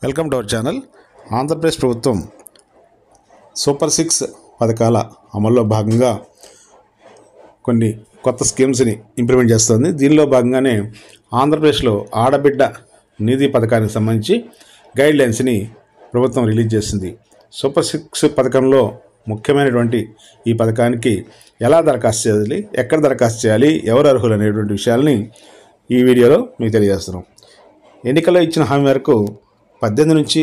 Welcome to our channel. Andhra Pradesh ప్రభుత్వం super 6 పథకాల అమల్లో భాగంగా కొన్ని కొత్త స్కీమ్స్ని ఇంప్లిమెంట్ చేస్తుంది. దీనిలో భాగంగానే ఆంధ్రప్రదేశ్లో ఆడబిడ్డ నిధి పథకానికి సంబంధించి గైడ్ లైన్స్ని ప్రభుత్వం రిలీజ్ చేసింది. సూపర్ 6 పథకంలో ముఖ్యమైనటువంటి ఈ పథకానికి ఎలా దరఖాస్తు చేయాలి, ఎక్కడ దరఖాస్తు చేయాలి, ఎవరు అర్హులు అనేటువంటి విషయాల్ని ఈ వీడియోలో మీకు తెలియజేస్తున్నాం. ఎన్నికల్లో ఇచ్చిన హామీ మేరకు 18 నుంచి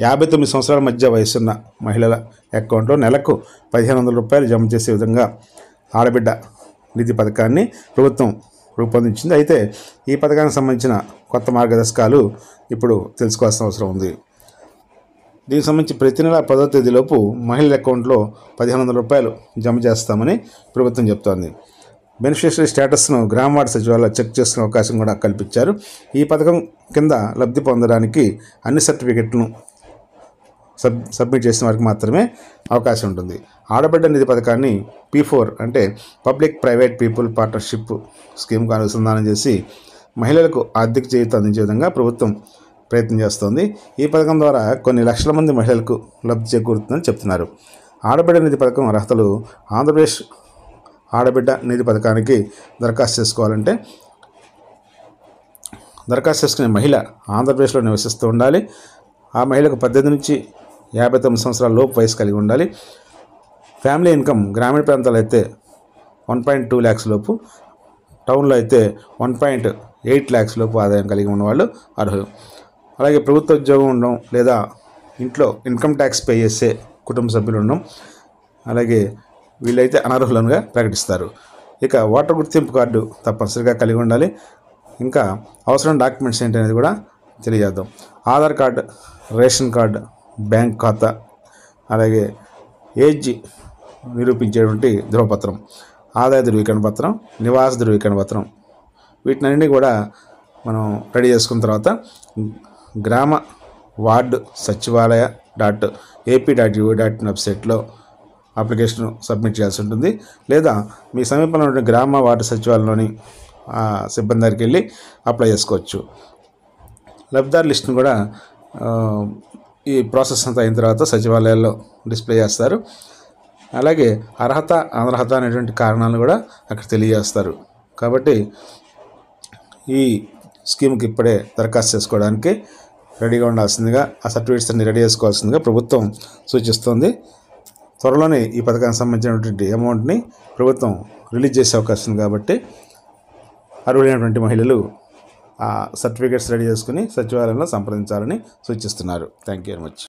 59 సంవత్సరాల మధ్య వయసున్న మహిళల అకౌంట్లో నెలకు 1500 రూపాయలు జమ చేసే విధంగా ఆడబిడ్డ నిధి పథకాన్ని ప్రభుత్వం రూపొందించింది. అయితే ఈ పథకానికి సంబంధించిన కొత్త మార్గదర్శకాలు ఇప్పుడు తెలుసుకోవాల్సిన అవసరం ఉంది. దీనికి సంబంధించి ప్రతి నెల 10వ తేదీలోపు మహిళల అకౌంట్లో 1500 రూపాయలు జమ చేస్తామని ప్రభుత్వం చెప్తోంది. బెనిఫిషియరీ స్టేటస్ను గ్రామ వార్డు సచివాలయాలు చెక్ చేసుకునే అవకాశం కూడా కల్పించారు. ఈ పథకం కింద లబ్ధి పొందడానికి అన్ని సర్టిఫికెట్లను సబ్మిట్ చేసిన వారికి మాత్రమే అవకాశం ఉంటుంది. ఆడబిడ్డ నిధి పథకాన్ని P4 అంటే పబ్లిక్ ప్రైవేట్ పీపుల్ పార్ట్నర్షిప్ స్కీమ్కు అనుసంధానం చేసి మహిళలకు ఆర్థిక చేయూత అందించే విధంగా ప్రభుత్వం ప్రయత్నం చేస్తోంది. ఈ పథకం ద్వారా కొన్ని లక్షల మంది మహిళలకు లబ్ధి చేకూరుతుందని చెప్తున్నారు. ఆడబిడ్డ నిధి పథకం అర్హతలు: ఆంధ్రప్రదేశ్ ఆడబిడ్డ నిధి పథకానికి దరఖాస్తు చేసుకోవాలంటే దరఖాస్తు చేసుకునే మహిళ ఆంధ్రప్రదేశ్లో నివసిస్తూ ఉండాలి. ఆ మహిళకు 18 నుంచి 59 సంవత్సరాల లోపు వయసు కలిగి ఉండాలి. ఫ్యామిలీ ఇన్కమ్ గ్రామీణ ప్రాంతాల్లో అయితే 1.2 lakhs లోపు, టౌన్లో అయితే 1.8 lakhs లోపు ఆదాయం కలిగి ఉన్నవాళ్ళు అర్హులు. అలాగే ప్రభుత్వ ఉద్యోగం ఉండడం లేదా ఇంట్లో ఇన్కమ్ ట్యాక్స్ పే చేసే కుటుంబ సభ్యులు ఉండడం, అలాగే వీళ్ళైతే అనర్హులుగా ప్రకటిస్తారు. ఇక ఓటర్ గుర్తింపు కార్డు తప్పనిసరిగా కలిగి ఉండాలి. ఇంకా అవసరం డాక్యుమెంట్స్ ఏంటి అనేది కూడా తెలియజేద్దాం. Aadhaar card, ration card, bank ఖాతా, అలాగే ఏజ్ నిరూపించేటువంటి ధృవపత్రం, ఆదాయ ధృవీకరణ పత్రం, నివాస ధృవీకరణ పత్రం, వీటినన్నీ కూడా మనం రెడీ చేసుకున్న తర్వాత గ్రామ వార్డు సచివాలయ .ap.gov.in వెబ్సైట్లో అప్లికేషన్ సబ్మిట్ చేయాల్సి ఉంటుంది. లేదా మీ సమీపంలో ఉన్న గ్రామ వార్డు సచివాలయంలోని సిబ్బంది దగ్గరికి వెళ్ళి అప్లై చేసుకోవచ్చు. లబ్ధిదారు లిస్టును కూడా ఈ ప్రాసెస్ అంతా అయిన తర్వాత సచివాలయాల్లో డిస్ప్లే చేస్తారు. అలాగే అర్హత అనర్హత అనేటువంటి కారణాలను కూడా అక్కడ తెలియజేస్తారు. కాబట్టి ఈ స్కీమ్కి ఇప్పుడే దరఖాస్తు చేసుకోవడానికి రెడీగా ఉండాల్సిందిగా, ఆ సర్టిఫికేట్స్ అన్ని రెడీ చేసుకోవాల్సిందిగా ప్రభుత్వం సూచిస్తోంది. త్వరలోనే ఈ పథకానికి సంబంధించినటువంటి అమౌంట్ని ప్రభుత్వం రిలీజ్ చేసే అవకాశం ఉంది. కాబట్టి అర్హులైనటువంటి మహిళలు ఆ సర్టిఫికేట్స్ రెడీ చేసుకుని సచివాలయంలో సంప్రదించాలని సూచిస్తున్నారు. Thank you very much.